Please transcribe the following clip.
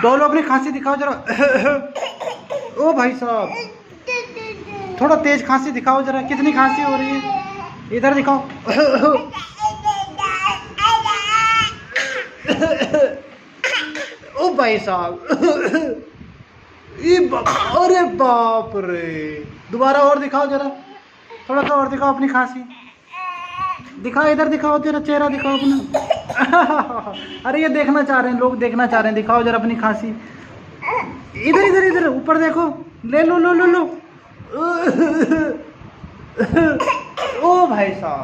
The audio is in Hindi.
डोलो अपनी खांसी दिखाओ जरा। ओ भाई साहब, थोड़ा तेज खांसी दिखाओ जरा, कितनी खांसी हो रही है, इधर दिखाओ। ओ भाई साहब। अरे बाप रे, दोबारा और दिखाओ जरा, थोड़ा सा और दिखाओ अपनी खांसी, दिखाओ इधर दिखाओ, तेरा चेहरा दिखाओ अपना। अरे ये देखना चाह रहे हैं लोग, देखना चाह रहे हैं, दिखाओ जरा अपनी खांसी, इधर इधर इधर ऊपर देखो, ले लो लो लो लो। ओ भाई साहब।